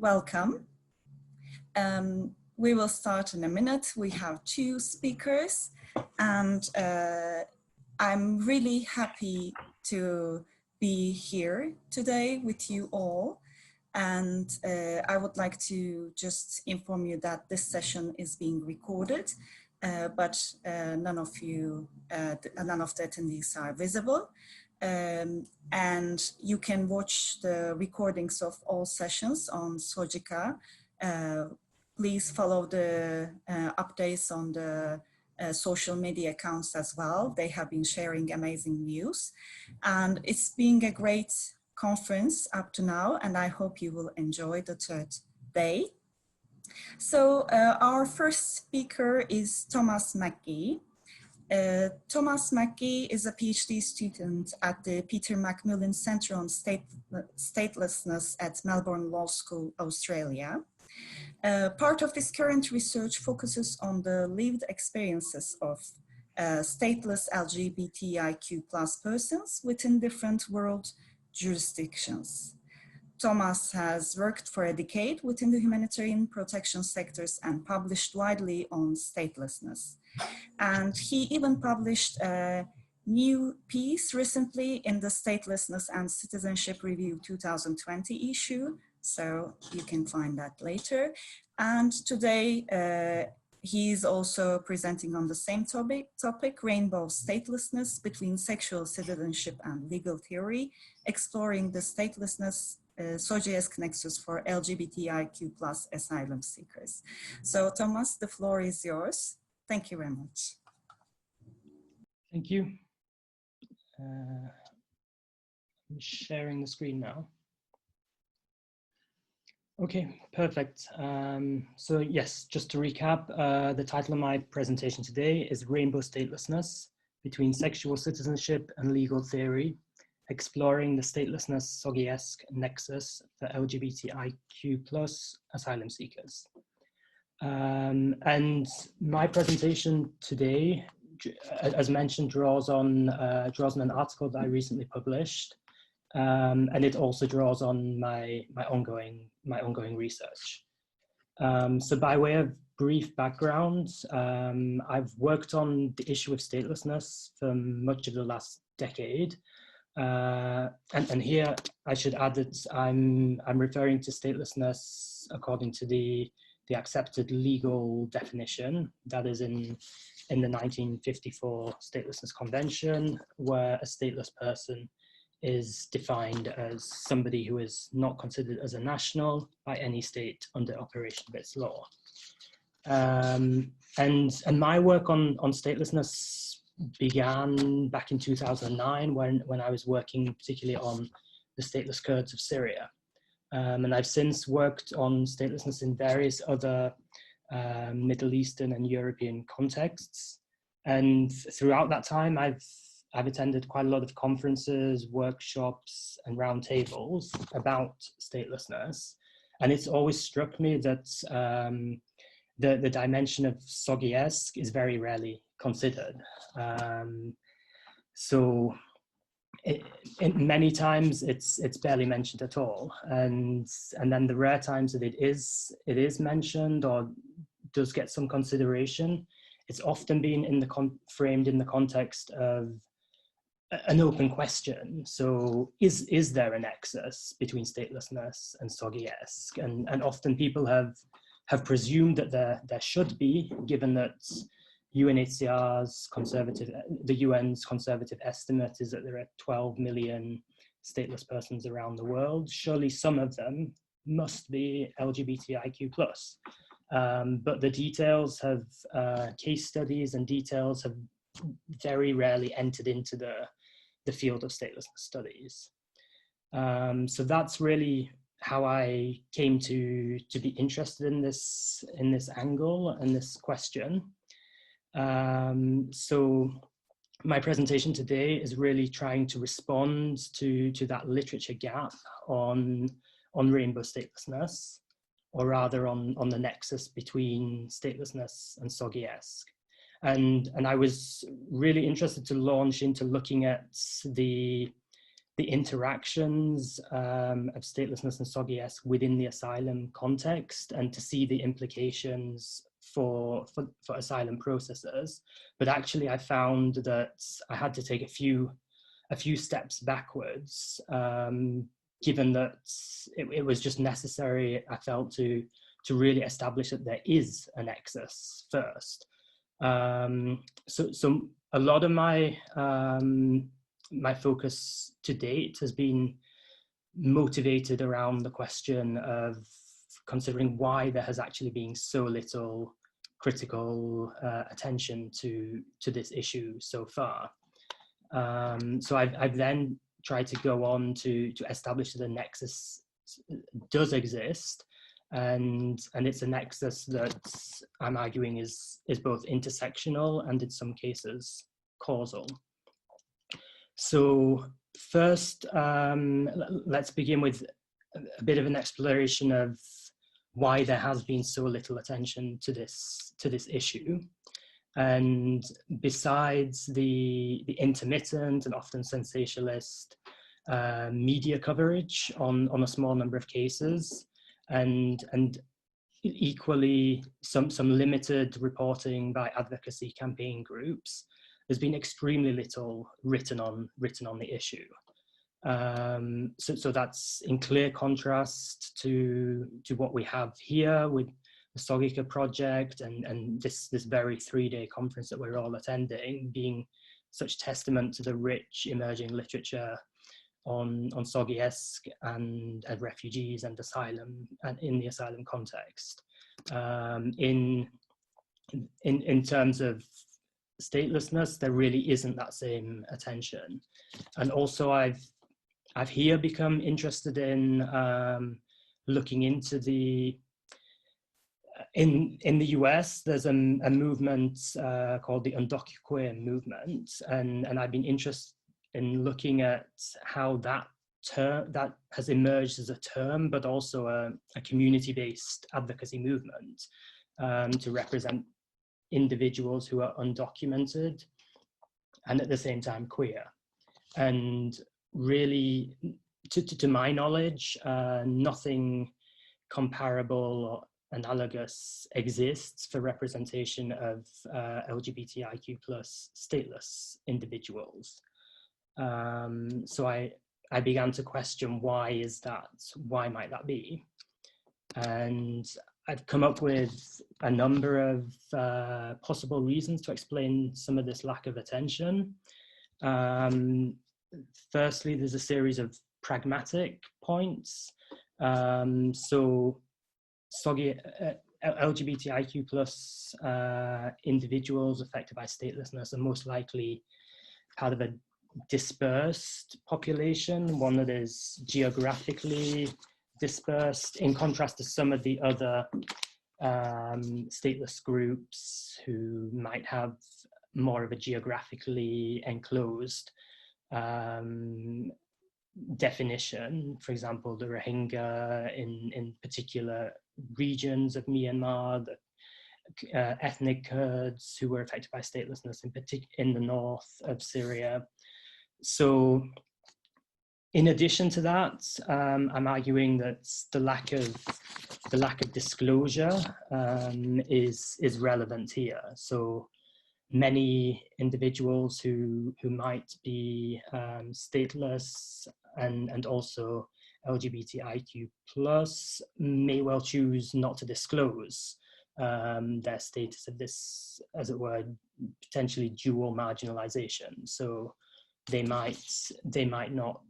welcome. We will start in a minute. We have two speakers, and I'm really happy to be here today with you all. And I would like to just inform you that this session is being recorded, but none of the attendees are visible. And you can watch the recordings of all sessions on Sojika. Please follow the updates on the social media accounts as well. They have been sharing amazing news, and it's been a great conference up to now, and I hope you will enjoy the third day. So our first speaker is Thomas McGee. Thomas McGee is a PhD student at the Peter Macmillan Centre on Statelessness at Melbourne Law School, Australia. Part of his current research focuses on the lived experiences of stateless LGBTIQ+ persons within different world jurisdictions. Thomas has worked for a decade within the humanitarian protection sectors and published widely on statelessness. And he even published a new piece recently in the Statelessness and Citizenship Review 2020 issue, so you can find that later. And today he is also presenting on the same topic, Rainbow Statelessness Between Sexual Citizenship and Legal Theory, exploring the statelessness SOGIESC nexus for LGBTIQ+ asylum seekers. So Thomas, the floor is yours. Thank you very much. Thank you. I'm sharing the screen now. Okay, perfect. So yes, just to recap, the title of my presentation today is Rainbow Statelessness Between Sexual Citizenship and Legal Theory, exploring the statelessness SOGIESC nexus for LGBTIQ+ asylum seekers. And my presentation today, as mentioned, draws on an article that I recently published, and it also draws on my ongoing research. So by way of brief background, I've worked on the issue of statelessness for much of the last decade. And here I should add that I'm referring to statelessness according to the accepted legal definition that is in the 1954 Statelessness Convention, where a stateless person is defined as somebody who is not considered as a national by any state under operation of its law. And my work on statelessness began back in 2009 when I was working particularly on the stateless Kurds of Syria. And I've since worked on statelessness in various other Middle Eastern and European contexts. And throughout that time, I've attended quite a lot of conferences, workshops, and roundtables about statelessness. And it's always struck me that the dimension of SOGIESC is very rarely considered. So many times it's barely mentioned at all, and then the rare times that it is mentioned or does get some consideration, it's often been framed in the context of an open question. So is there a nexus between statelessness and SOGIESC? And often people have presumed that there should be, given that the UN's conservative estimate is that there are 12 million stateless persons around the world. Surely some of them must be LGBTIQ+. But the details case studies and details have very rarely entered into the field of statelessness studies. So that's really how I came to be interested in this angle and this question. So my presentation today is really trying to respond to that literature gap on rainbow statelessness, or rather on the nexus between statelessness and SOGIESC. And I was really interested to launch into looking at the the interactions of statelessness and SOGI-ESK within the asylum context, and to see the implications for asylum processors. But actually I found that I had to take a few steps backwards, given that it was just necessary, I felt, to really establish that there is a nexus first. So a lot of my my focus to date has been motivated around the question of considering why there has actually been so little critical attention to this issue so far. So I've then tried to go on to establish that the nexus does exist, and it's a nexus that I'm arguing is both intersectional and in some cases causal. So first, let's begin with a bit of an exploration of why there has been so little attention to this issue. And besides the intermittent and often sensationalist media coverage on a small number of cases, and equally some limited reporting by advocacy campaign groups, there's been extremely little written on the issue. So that's in clear contrast to what we have here with the SOGICA project and this very 3-day conference that we're all attending, being such testament to the rich emerging literature on SOGI-ESK and refugees and asylum, and in the asylum context. In terms of statelessness, there really isn't that same attention. And also I've here become interested in looking into the, in the US, there's a movement called the Undocuqueer movement, and I've been interested in looking at how that has emerged as a term, but also a community-based advocacy movement to represent individuals who are undocumented and at the same time queer. And really, to my knowledge, nothing comparable or analogous exists for representation of LGBTIQ+ stateless individuals. So I began to question, why is that? Why might that be? And I've come up with a number of possible reasons to explain some of this lack of attention. Firstly, there's a series of pragmatic points. So LGBTIQ+ individuals affected by statelessness are most likely part of a dispersed population, one that is geographically dispersed, in contrast to some of the other stateless groups who might have more of a geographically enclosed definition. For example, the Rohingya in particular regions of Myanmar, the ethnic Kurds who were affected by statelessness in the north of Syria. So in addition to that, I'm arguing that the lack of disclosure is relevant here. So many individuals who might be stateless and also LGBTIQ+ may well choose not to disclose their status of this, as it were, potentially dual marginalization. So they might not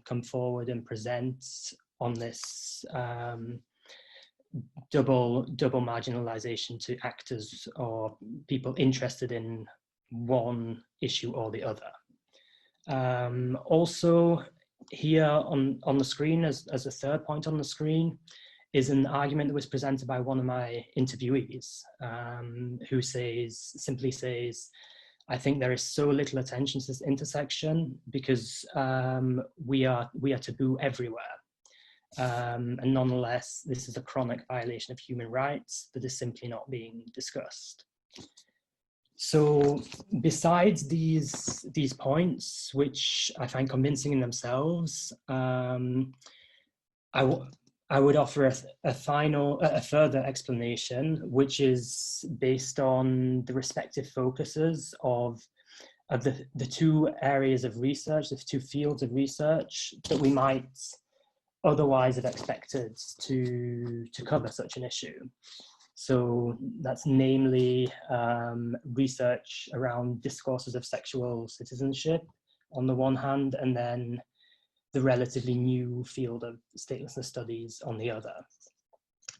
come forward and present on this double marginalization to actors or people interested in one issue or the other. Also here on the screen, as a third point on the screen, is an argument that was presented by one of my interviewees, who simply says, I think there is so little attention to this intersection because we are taboo everywhere. And nonetheless, this is a chronic violation of human rights that is simply not being discussed. So besides these points, which I find convincing in themselves, I would offer a further explanation, which is based on the respective focuses of the two areas of research, the two fields of research that we might otherwise have expected to cover such an issue. So that's namely research around discourses of sexual citizenship on the one hand, and then the relatively new field of statelessness studies on the other.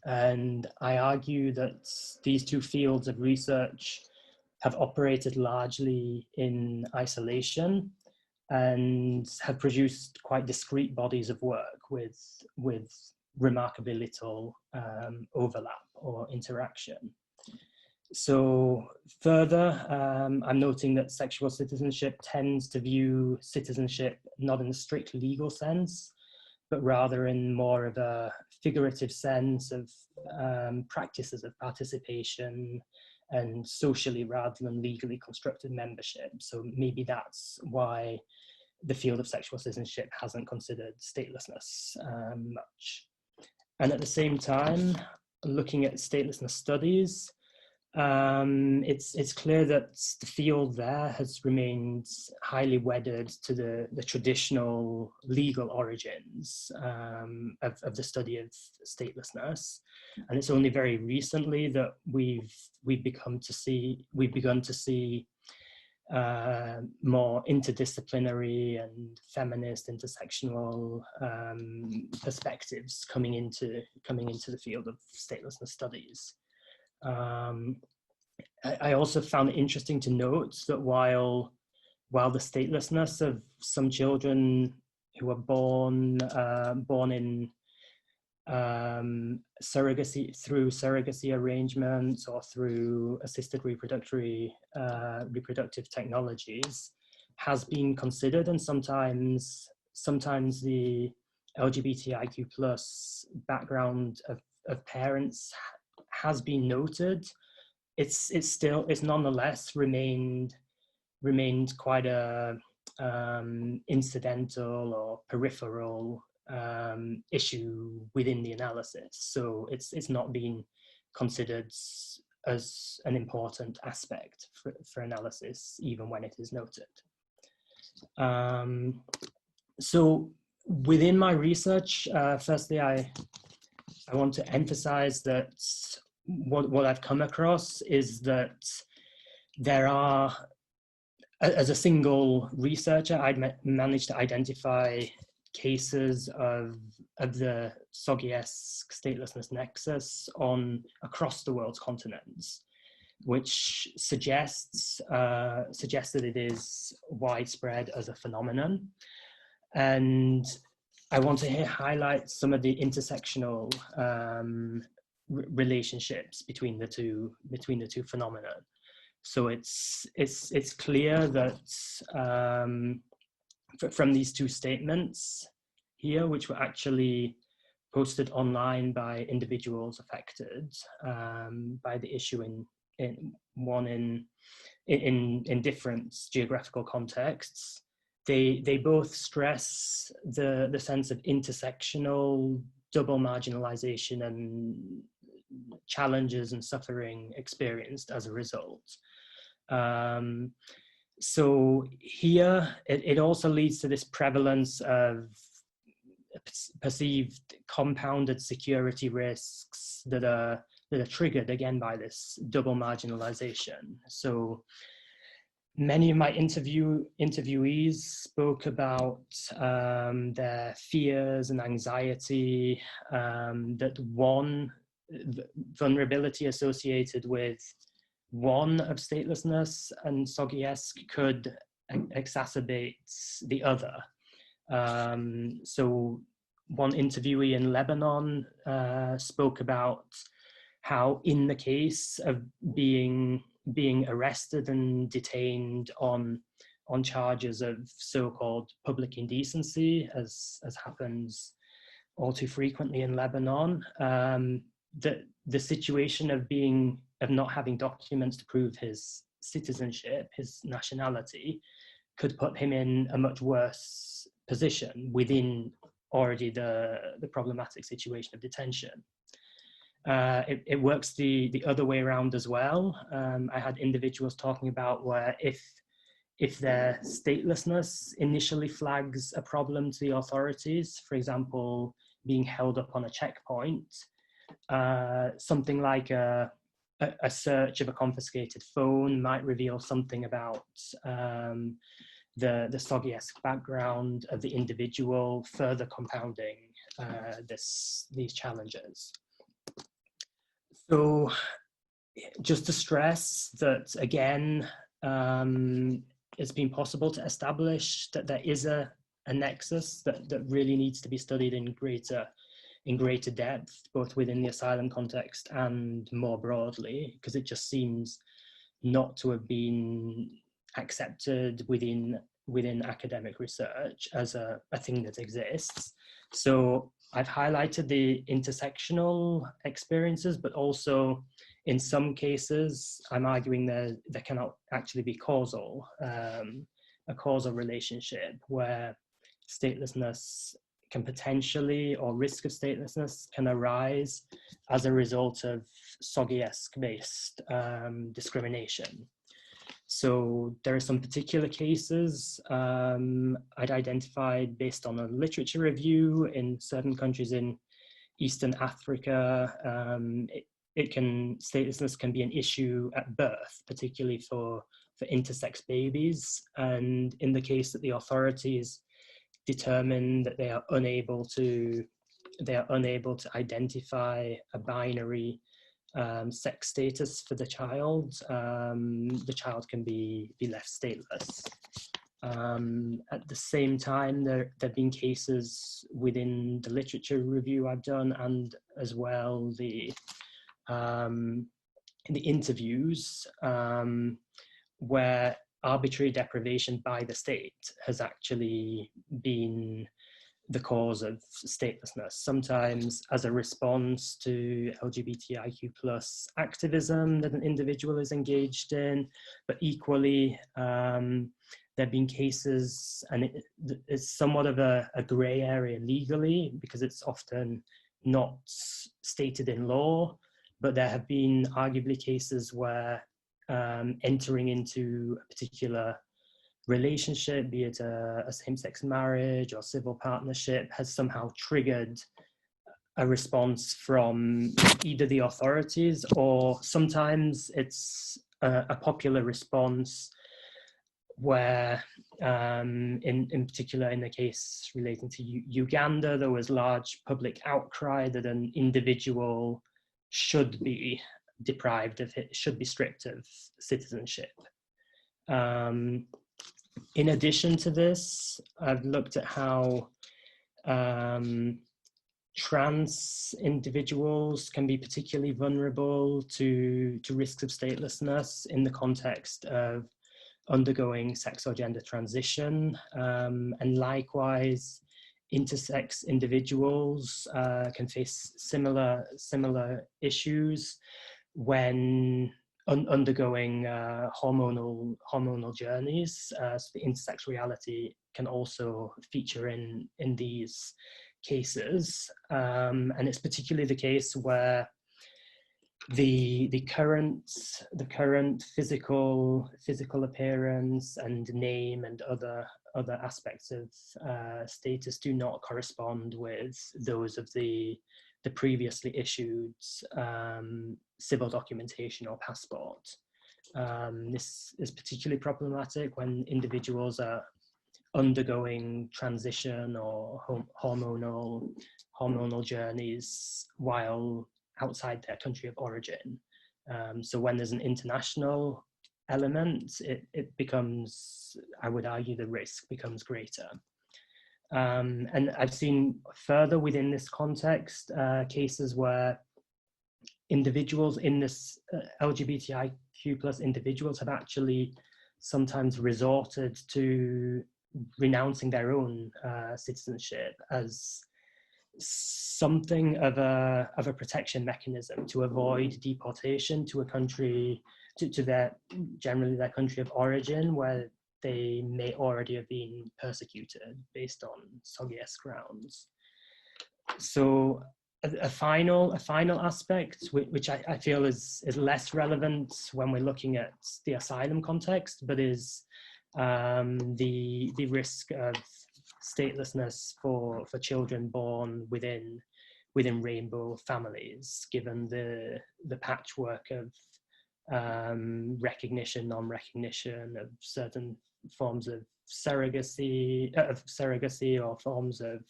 And I argue that these two fields of research have operated largely in isolation and have produced quite discrete bodies of work with remarkably little overlap or interaction. So further, I'm noting that sexual citizenship tends to view citizenship not in a strict legal sense, but rather in more of a figurative sense of practices of participation and socially rather than legally constructed membership. So maybe that's why the field of sexual citizenship hasn't considered statelessness much. And at the same time, looking at statelessness studies, it's clear that the field there has remained highly wedded to the traditional legal origins of the study of statelessness, and it's only very recently that we've begun to see more interdisciplinary and feminist intersectional perspectives coming into the field of statelessness studies. I also found it interesting to note that while the statelessness of some children who are born in through surrogacy arrangements or through assisted reproductive technologies has been considered, and sometimes the LGBTIQ plus background of parents has been noted, it's nonetheless remained quite a incidental or peripheral issue within the analysis. So it's not been considered as an important aspect for analysis, even when it is noted. So within my research, firstly, I want to emphasize that what I've come across is that there are, as a single researcher, I'd managed to identify cases of the Soggy-esque statelessness nexus across the world's continents, which suggests that it is widespread as a phenomenon. And I want to here highlight some of the intersectional relationships between the two phenomena. So it's clear that from these two statements here, which were actually posted online by individuals affected by the issue in different geographical contexts, they both stress the sense of intersectional double marginalization and challenges and suffering experienced as a result. So here, it also leads to this prevalence of perceived compounded security risks that are triggered again by this double marginalization. So many of my interviewees spoke about their fears and anxiety, that one vulnerability associated with one of statelessness and Soggy-esque could exacerbate the other. So one interviewee in Lebanon spoke about how in the case of being arrested and detained on charges of so-called public indecency, as happens all too frequently in Lebanon, the situation of not having documents to prove his citizenship, his nationality, could put him in a much worse position within already the problematic situation of detention. It works the other way around as well. I had individuals talking about where if their statelessness initially flags a problem to the authorities, for example, being held up on a checkpoint, something like a search of a confiscated phone might reveal something about the Soghiesque background of the individual, further compounding these challenges. So just to stress that, again, it's been possible to establish that there is a nexus that really needs to be studied in greater depth, both within the asylum context and more broadly, because it just seems not to have been accepted within academic research as a thing that exists. So I've highlighted the intersectional experiences, but also in some cases, I'm arguing there cannot actually be a causal relationship where statelessness can potentially, or risk of statelessness can arise as a result of Soghiesque-based discrimination. So there are some particular cases I'd identified based on a literature review in certain countries in Eastern Africa. Statelessness can be an issue at birth, particularly for intersex babies. And in the case that the authorities determine that they are unable to identify a binary sex status for the child can be left stateless. At the same time, there have been cases within the literature review I've done, and as well the interviews where arbitrary deprivation by the state has actually been the cause of statelessness, sometimes as a response to LGBTIQ+ activism that an individual is engaged in, but equally there have been cases, and it's somewhat of a grey area legally because it's often not stated in law, but there have been arguably cases where entering into a particular relationship, be it a same-sex marriage or civil partnership, has somehow triggered a response from either the authorities, or sometimes it's a popular response where, in particular in the case relating to Uganda, there was large public outcry that an individual should be deprived of it, should be stripped of citizenship. In addition to this, I've looked at how trans individuals can be particularly vulnerable to risks of statelessness in the context of undergoing sex or gender transition, and likewise intersex individuals can face similar issues when undergoing hormonal journeys. So the intersex reality can also feature in these cases, and it's particularly the case where the current physical appearance and name and other aspects of status do not correspond with those of the previously issued civil documentation or passport. This is particularly problematic when individuals are undergoing transition or hormonal journeys while outside their country of origin. So when there's an international element, it becomes, I would argue, the risk becomes greater. And I've seen further within this context cases where individuals in this LGBTIQ+ individuals have actually sometimes resorted to renouncing their own citizenship as something of a protection mechanism to avoid deportation to a country to their generally their country of origin, where they may already have been persecuted based on SOGI-esque grounds. So a final aspect, which I feel is less relevant when we're looking at the asylum context, but is the risk of statelessness for children born within rainbow families, given the patchwork of recognition, non-recognition of certain forms of surrogacy or forms of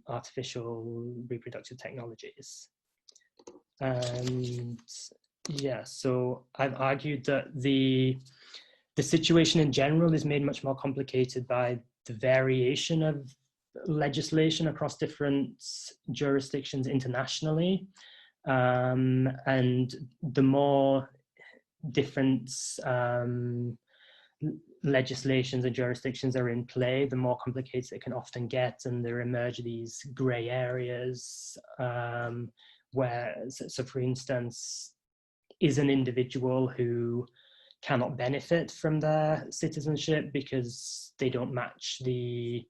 artificial reproductive technologies. And yeah, so I've argued that the situation in general is made much more complicated by the variation of legislation across different jurisdictions internationally. And the more different legislations and jurisdictions are in play, the more complicated it can often get, and there emerge these grey areas where, so for instance, is an individual who cannot benefit from their citizenship because they don't match the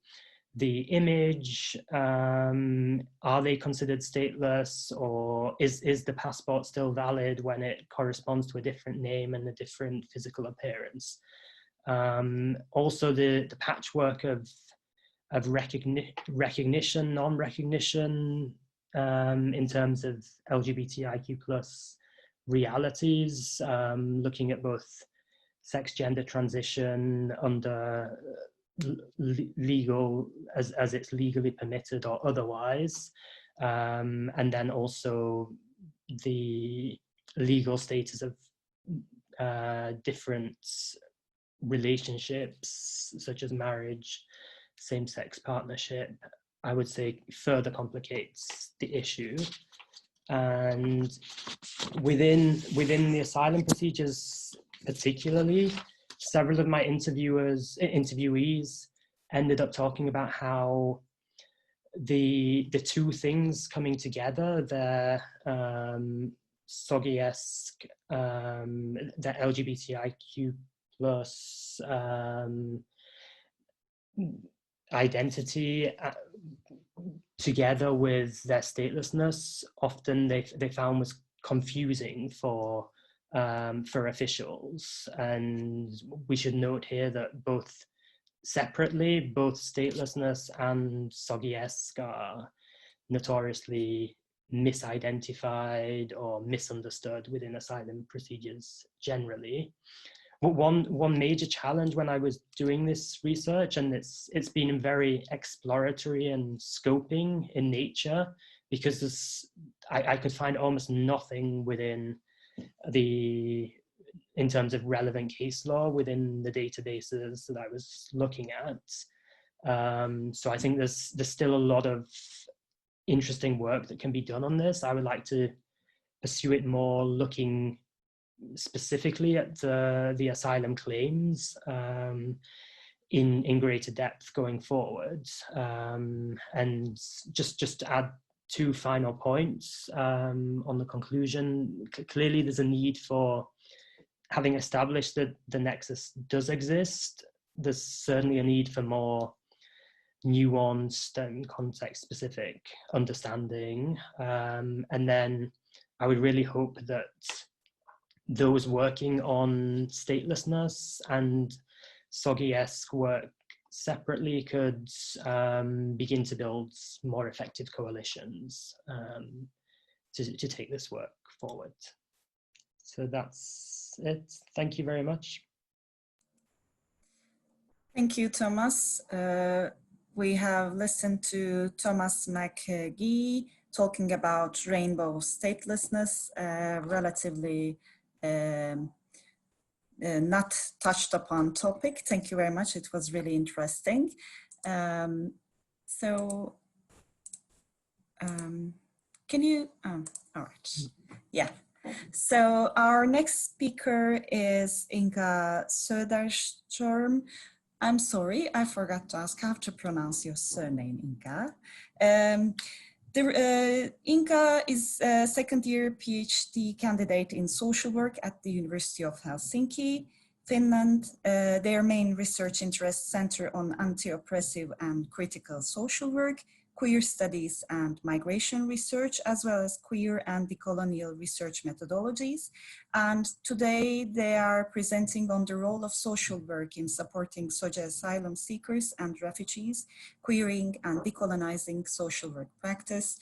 image, are they considered stateless, or is the passport still valid when it corresponds to a different name and a different physical appearance? Also the patchwork of recognition, non-recognition in terms of LGBTIQ plus realities, looking at both sex gender transition under legal as it's legally permitted or otherwise, and then also the legal status of different relationships such as marriage, same-sex partnership, I would say further complicates the issue. And within the asylum procedures particularly, several of my interviewees ended up talking about how the two things coming together, the SOGI-esque, the LGBTIQ plus identity together with their statelessness, often they found was confusing for officials. And we should note here that both separately, both statelessness and SOGI-esque are notoriously misidentified or misunderstood within asylum procedures generally. One major challenge when I was doing this research, and it's been very exploratory and scoping in nature, because I could find almost nothing within in terms of relevant case law within the databases that I was looking at. So I think there's still a lot of interesting work that can be done on this. I would like to pursue it more, looking specifically at the asylum claims in greater depth going forward. And just to add two final points on the conclusion, clearly there's a need for, having established that the nexus does exist, there's certainly a need for more nuanced and context-specific understanding. And then I would really hope that those working on statelessness and SOGI-esque work separately could begin to build more effective coalitions to take this work forward. So that's it. Thank you very much. Thank you, Thomas. We have listened to Thomas McGee talking about rainbow statelessness, relatively not touched upon topic. Thank you very much. It was really interesting. Can you, all right, yeah. So our next speaker is Inga Söderström. I'm sorry, I forgot to ask how to pronounce your surname, Inga. Inka is a second-year PhD candidate in social work at the University of Helsinki, Finland. Their main research interests center on anti-oppressive and critical social work, queer studies and migration research, as well as queer and decolonial research methodologies. And today they are presenting on the role of social work in supporting SOGE asylum seekers and refugees, queering and decolonizing social work practice.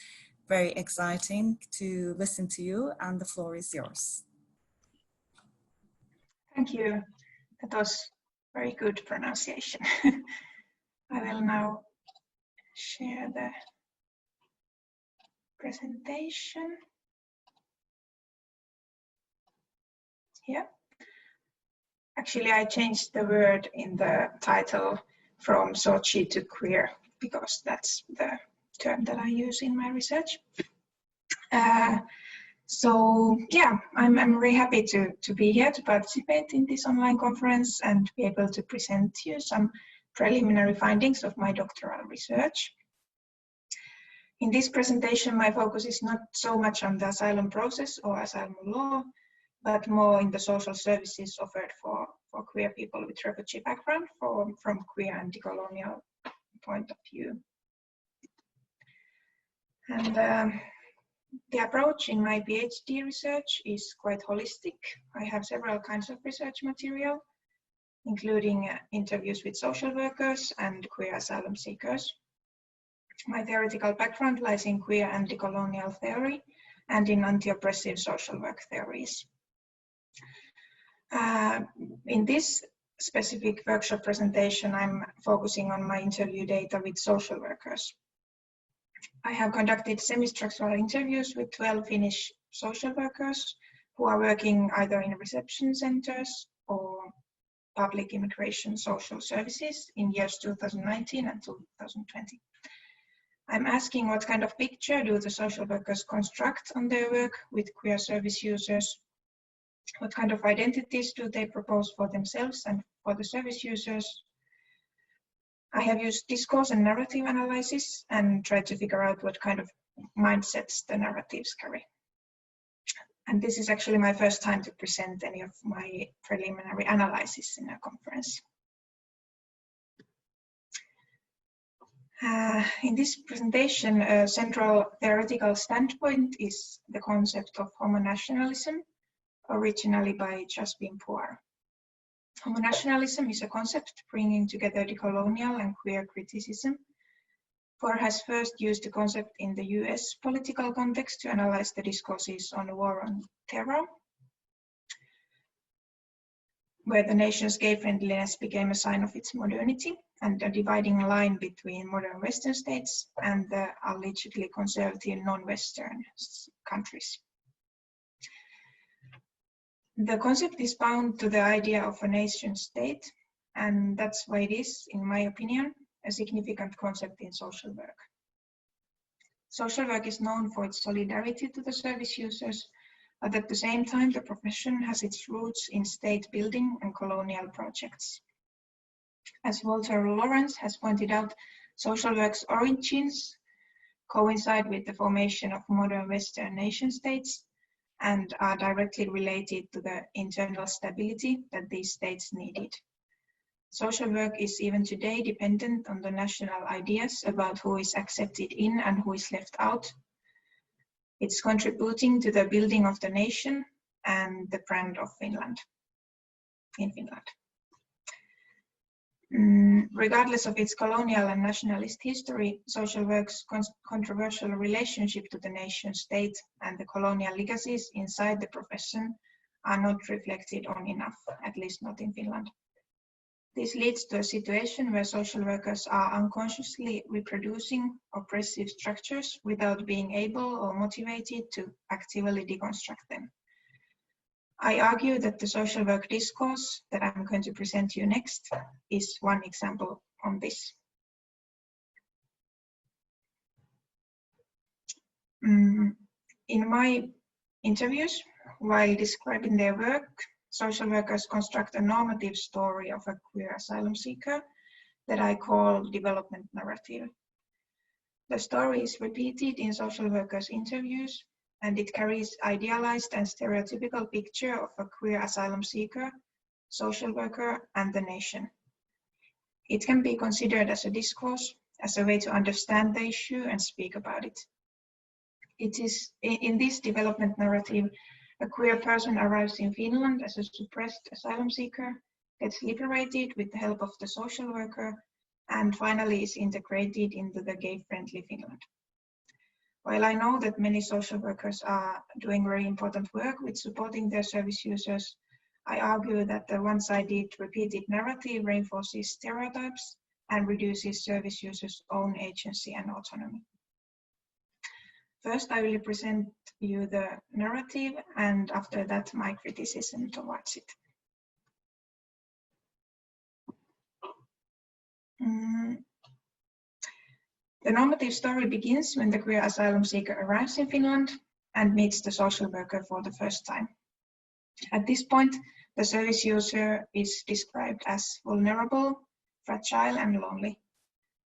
Very exciting to listen to you, and the floor is yours. Thank you. That was very good pronunciation. I will now share the presentation. Yeah. Actually, I changed the word in the title from SOGE to queer because that's the term that I use in my research. So yeah, I'm very happy to be here to participate in this online conference and be able to present to you some preliminary findings of my doctoral research. In this presentation, my focus is not so much on the asylum process or asylum law, but more in the social services offered for queer people with refugee background from queer and decolonial point of view. And the approach in my PhD research is quite holistic. I have several kinds of research material, including interviews with social workers and queer asylum seekers. My theoretical background lies in queer and decolonial theory and in anti-oppressive social work theories. In this specific workshop presentation, I'm focusing on my interview data with social workers. I have conducted semi-structural interviews with 12 Finnish social workers who are working either in reception centers or public immigration social services in years 2019 and 2020. I'm asking what kind of picture do the social workers construct on their work with queer service users? What kind of identities do they propose for themselves and for the service users? I have used discourse and narrative analysis and tried to figure out what kind of mindsets the narratives carry. And this is actually my first time to present any of my preliminary analysis in a conference. In this presentation, a central theoretical standpoint is the concept of homonationalism, originally by Jasbeen Puar. Homonationalism is a concept bringing together decolonial and queer criticism. Puar has first used the concept in the US political context to analyze the discourses on the war on terror, where the nation's gay friendliness became a sign of its modernity and a dividing line between modern Western states and the allegedly conservative non-Western countries. The concept is bound to the idea of a nation state, and that's why it is, in my opinion, a significant concept in social work. Social work is known for its solidarity to the service users, but at the same time, the profession has its roots in state building and colonial projects. As Walter Lawrence has pointed out, social work's origins coincide with the formation of modern Western nation states and are directly related to the internal stability that these states needed. Social work is even today dependent on the national ideas about who is accepted in and who is left out. It's contributing to the building of the nation and the brand of Finland, in Finland. Regardless of its colonial and nationalist history, social work's controversial relationship to the nation state and the colonial legacies inside the profession are not reflected on enough, at least not in Finland. This leads to a situation where social workers are unconsciously reproducing oppressive structures without being able or motivated to actively deconstruct them. I argue that the social work discourse that I'm going to present to you next is one example on this. In my interviews, while describing their work, social workers construct a normative story of a queer asylum seeker that I call development narrative. The story is repeated in social workers' interviews, and it carries idealized and stereotypical picture of a queer asylum seeker, social worker, and the nation. It can be considered as a discourse, as a way to understand the issue and speak about it. It is in this development narrative, a queer person arrives in Finland as a suppressed asylum seeker, gets liberated with the help of the social worker, and finally is integrated into the gay-friendly Finland. While I know that many social workers are doing very important work with supporting their service users, I argue that the one-sided repeated narrative reinforces stereotypes and reduces service users' own agency and autonomy. First, I will present you the narrative, and after that, my criticism towards it. The normative story begins when the queer asylum seeker arrives in Finland and meets the social worker for the first time. At this point, the service user is described as vulnerable, fragile, and lonely.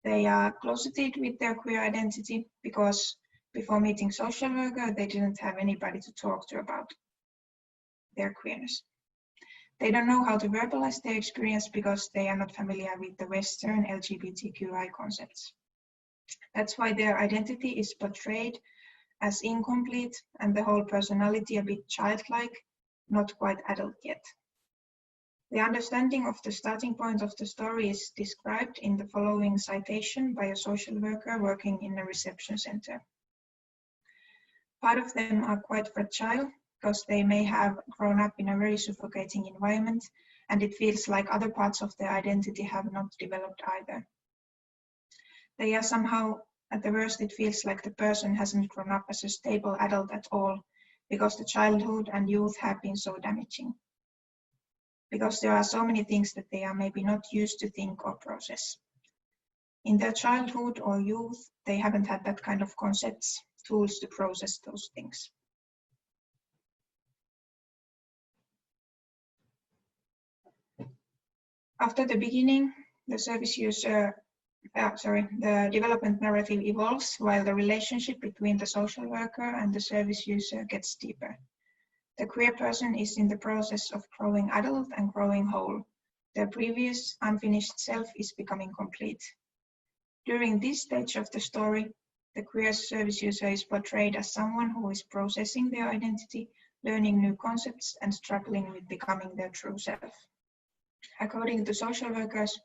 They are closeted with their queer identity because before meeting social worker, they didn't have anybody to talk to about their queerness. They don't know how to verbalize their experience because they are not familiar with the Western LGBTQI concepts. That's why their identity is portrayed as incomplete and the whole personality a bit childlike, not quite adult yet. The understanding of the starting point of the story is described in the following citation by a social worker working in a reception center. Part of them are quite fragile because they may have grown up in a very suffocating environment, and it feels like other parts of their identity have not developed either. They are somehow, at the worst, it feels like the person hasn't grown up as a stable adult at all, because the childhood and youth have been so damaging. Because there are so many things that they are maybe not used to think or process. In their childhood or youth, they haven't had that kind of concepts, tools to process those things. After the beginning, the service user, the development narrative evolves while the relationship between the social worker and the service user gets deeper. The queer person is in the process of growing adult and growing whole. Their previous unfinished self is becoming complete. During this stage of the story, the queer service user is portrayed as someone who is processing their identity, learning new concepts, and struggling with becoming their true self. According to social workers,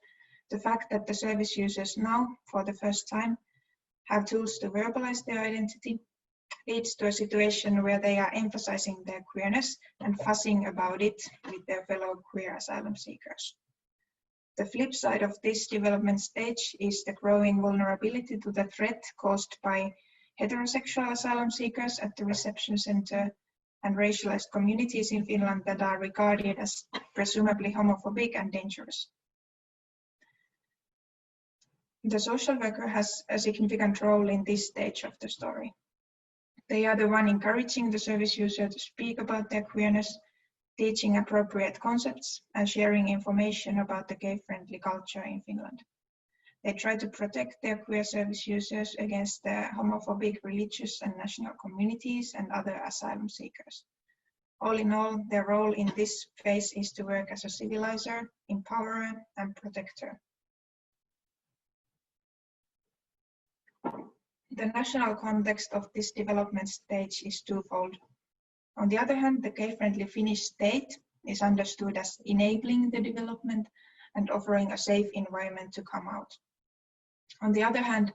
the fact that the service users now, for the first time, have tools to verbalize their identity leads to a situation where they are emphasizing their queerness and fussing about it with their fellow queer asylum seekers. The flip side of this development stage is the growing vulnerability to the threat caused by heterosexual asylum seekers at the reception center and racialized communities in Finland that are regarded as presumably homophobic and dangerous. The social worker has a significant role in this stage of the story. They are the one encouraging the service user to speak about their queerness, teaching appropriate concepts, and sharing information about the gay-friendly culture in Finland. They try to protect their queer service users against the homophobic religious and national communities and other asylum seekers. All in all, their role in this phase is to work as a civilizer, empowerer, and protector. The national context of this development stage is twofold. On the other hand, the gay-friendly Finnish state is understood as enabling the development and offering a safe environment to come out. On the other hand,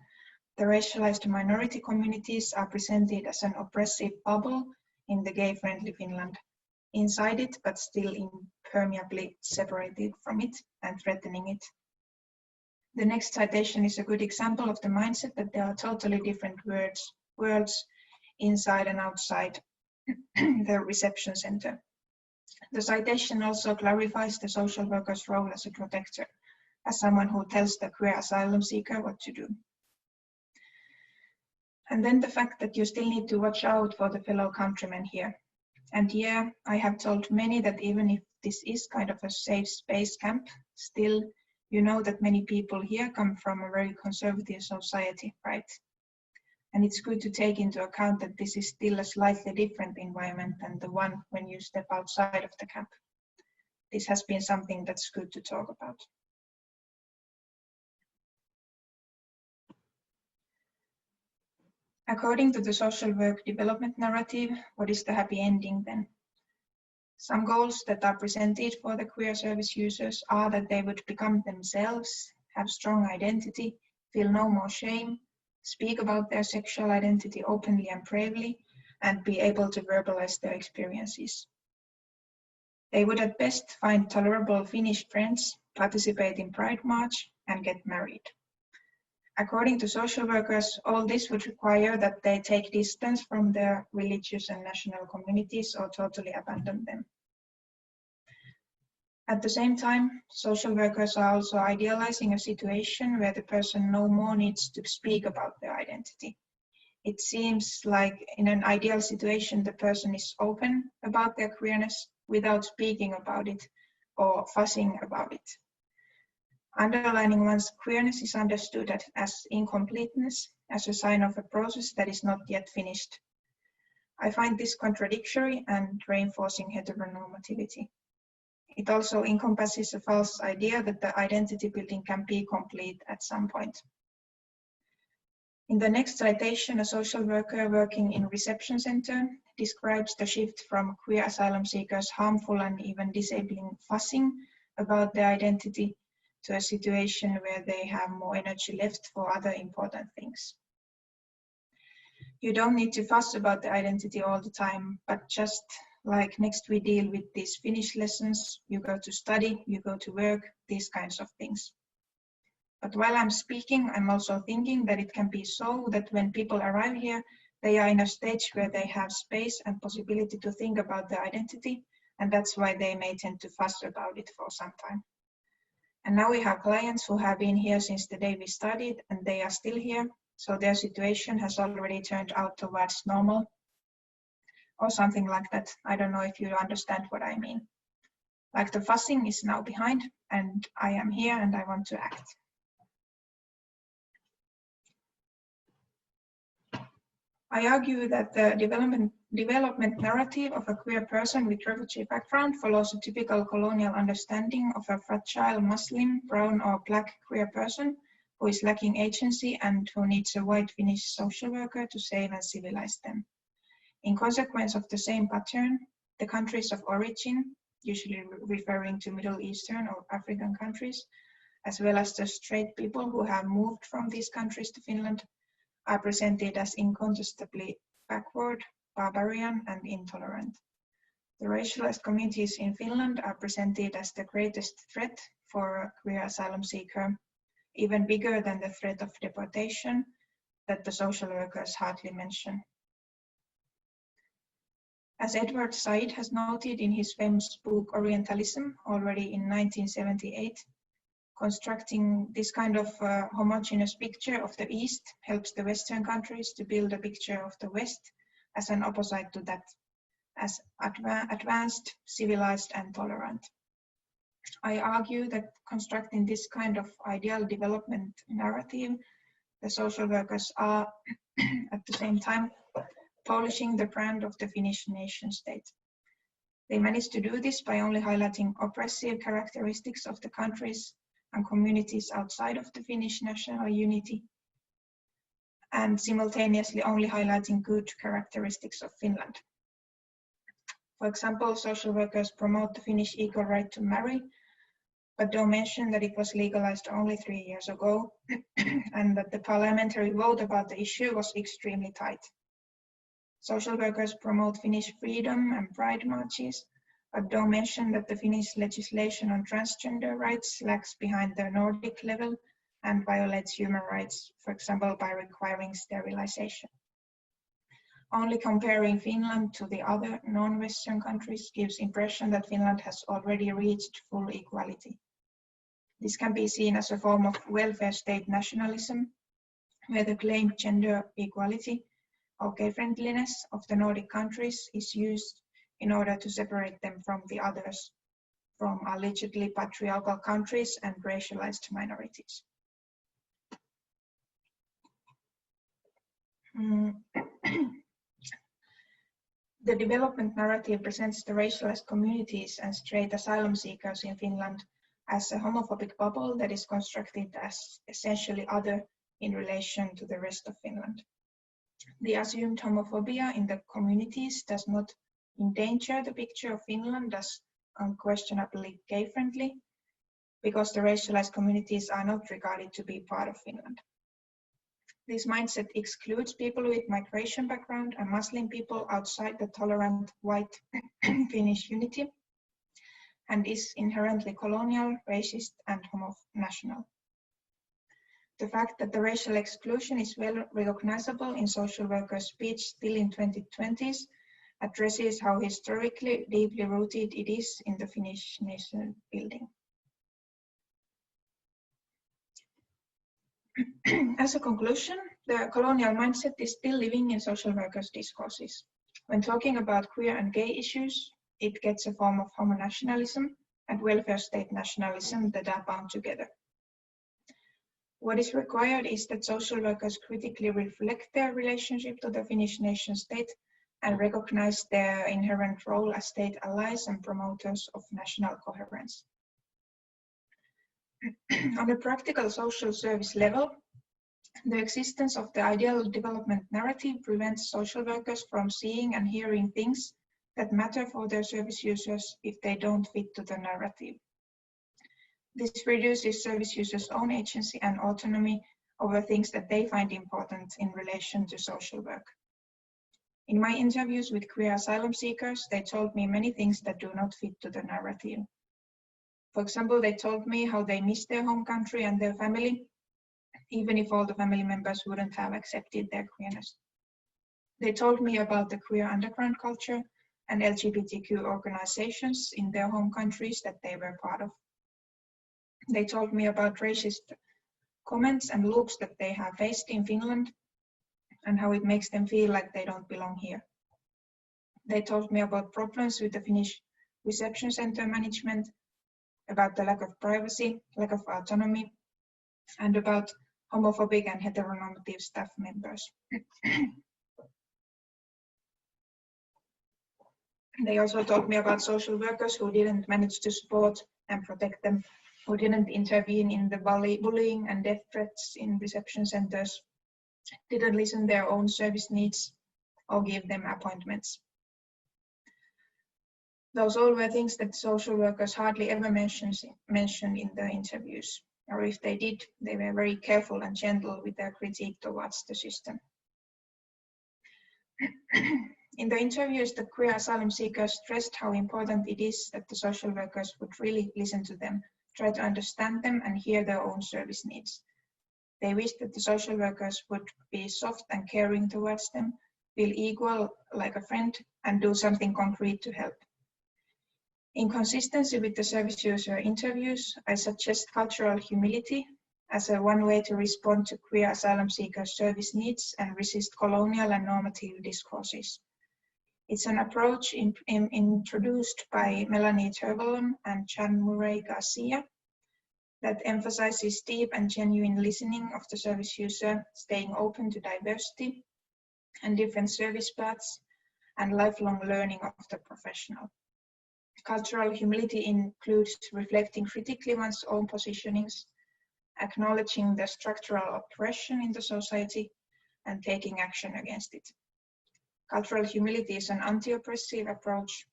the racialized minority communities are presented as an oppressive bubble in the gay-friendly Finland, inside it but still impermeably separated from it and threatening it. The next citation is a good example of the mindset that there are totally different worlds inside and outside the reception center. The citation also clarifies the social worker's role as a protector, as someone who tells the queer asylum seeker what to do. And then the fact that you still need to watch out for the fellow countrymen here. And yeah, I have told many that even if this is kind of a safe space camp, still, you know that many people here come from a very conservative society, right? And it's good to take into account that this is still a slightly different environment than the one when you step outside of the camp. This has been something that's good to talk about. According to the social work development narrative, what is the happy ending then? Some goals that are presented for the queer service users are that they would become themselves, have strong identity, feel no more shame, speak about their sexual identity openly and bravely, and be able to verbalize their experiences. They would at best find tolerable Finnish friends, participate in Pride March, and get married. According to social workers, all this would require that they take distance from their religious and national communities or totally abandon them. At the same time, social workers are also idealizing a situation where the person no more needs to speak about their identity. It seems like in an ideal situation, the person is open about their queerness without speaking about it or fussing about it. Underlining one's queerness is understood as incompleteness, as a sign of a process that is not yet finished. I find this contradictory and reinforcing heteronormativity. It also encompasses a false idea that the identity building can be complete at some point. In the next citation, a social worker working in reception center describes the shift from queer asylum seekers' harmful and even disabling fussing about their identity to a situation where they have more energy left for other important things. You don't need to fuss about the identity all the time, but just like next we deal with these Finnish lessons, you go to study, you go to work, these kinds of things. But while I'm speaking, I'm also thinking that it can be so that when people arrive here, they are in a stage where they have space and possibility to think about their identity, and that's why they may tend to fuss about it for some time. And now we have clients who have been here since the day we started, and they are still here, so their situation has already turned out towards normal, or something like that. I don't know if you understand what I mean. Like the fussing is now behind, and I am here and I want to act. I argue that the development narrative of a queer person with refugee background follows a typical colonial understanding of a fragile Muslim, brown or black queer person who is lacking agency and who needs a white Finnish social worker to save and civilize them. In consequence of the same pattern, the countries of origin, usually referring to Middle Eastern or African countries, as well as the straight people who have moved from these countries to Finland, are presented as incontestably backward, barbarian, and intolerant. The racialized communities in Finland are presented as the greatest threat for a queer asylum seeker, even bigger than the threat of deportation that the social workers hardly mention. As Edward Said has noted in his famous book Orientalism already in 1978, constructing this kind of homogeneous picture of the East helps the Western countries to build a picture of the West as an opposite to that, as advanced, civilized, and tolerant. I argue that constructing this kind of ideal development narrative, the social workers are at the same time polishing the brand of the Finnish nation state. They managed to do this by only highlighting oppressive characteristics of the countries and communities outside of the Finnish national unity, and simultaneously only highlighting good characteristics of Finland. For example, social workers promote the Finnish equal right to marry, but don't mention that it was legalized only 3 years ago and that the parliamentary vote about the issue was extremely tight. Social workers promote Finnish freedom and pride marches, but don't mention that the Finnish legislation on transgender rights lags behind the Nordic level and violates human rights, for example, by requiring sterilization. Only comparing Finland to the other non-Western countries gives impression that Finland has already reached full equality. This can be seen as a form of welfare state nationalism, where the claimed gender equality or gay-friendliness of the Nordic countries is used in order to separate them from the others, from allegedly patriarchal countries and racialized minorities. The development narrative presents the racialized communities and straight asylum seekers in Finland as a homophobic bubble that is constructed as essentially other in relation to the rest of Finland. The assumed homophobia in the communities does not endanger the picture of Finland as unquestionably gay-friendly, because the racialized communities are not regarded to be part of Finland. This mindset excludes people with migration background and Muslim people outside the tolerant white Finnish unity, and is inherently colonial, racist, and homo-national. The fact that the racial exclusion is well recognizable in social workers' speech still in 2020s addresses how historically deeply rooted it is in the Finnish nation building. As a conclusion, the colonial mindset is still living in social workers' discourses. When talking about queer and gay issues, it gets a form of homonationalism and welfare state nationalism that are bound together. What is required is that social workers critically reflect their relationship to the Finnish nation state and recognize their inherent role as state allies and promoters of national coherence. On a practical social service level, the existence of the ideal development narrative prevents social workers from seeing and hearing things that matter for their service users if they don't fit to the narrative. This reduces service users' own agency and autonomy over things that they find important in relation to social work. In my interviews with queer asylum seekers, they told me many things that do not fit to the narrative. For example, they told me how they miss their home country and their family, even if all the family members wouldn't have accepted their queerness. They told me about the queer underground culture and LGBTQ organizations in their home countries that they were part of. They told me about racist comments and looks that they have faced in Finland and how it makes them feel like they don't belong here. They told me about problems with the Finnish reception center management, about the lack of privacy, lack of autonomy, and about homophobic and heteronormative staff members. They also told me about social workers who didn't manage to support and protect them, who didn't intervene in the bullying and death threats in reception centers, didn't listen to their own service needs, or give them appointments. Those all were things that social workers hardly ever mentioned in the interviews, or if they did, they were very careful and gentle with their critique towards the system. In the interviews, the queer asylum seekers stressed how important it is that the social workers would really listen to them, try to understand them, and hear their own service needs. They wished that the social workers would be soft and caring towards them, feel equal like a friend, and do something concrete to help. In consistency with the service user interviews, I suggest cultural humility as one way to respond to queer asylum seekers' service needs and resist colonial and normative discourses. It's an approach introduced by Melanie Tervalon and Chan Murray Garcia that emphasizes deep and genuine listening of the service user, staying open to diversity and different service paths, and lifelong learning of the professional. Cultural humility includes reflecting critically one's own positionings, acknowledging the structural oppression in the society, and taking action against it. Cultural humility is an anti-oppressive approach,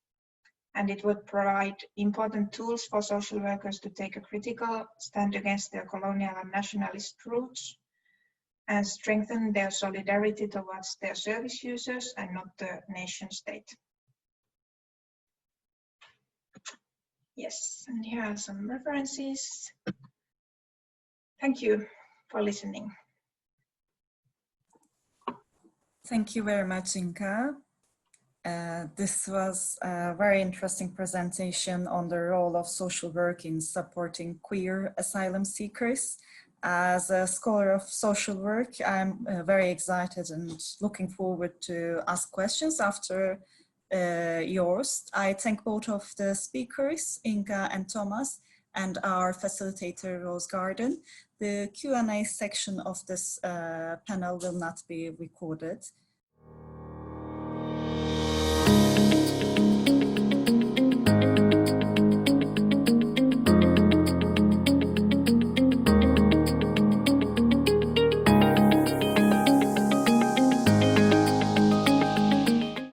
and it would provide important tools for social workers to take a critical stand against their colonial and nationalist roots and strengthen their solidarity towards their service users and not the nation state. Yes, and here are some references. Thank you for listening. Thank you very much, Inka. This was a very interesting presentation on the role of social work in supporting queer asylum seekers. As a scholar of social work, I'm very excited and looking forward to ask questions after yours. I thank both of the speakers, Inka and Thomas, and our facilitator, Rose Garden. the Q&A section of this panel will not be recorded.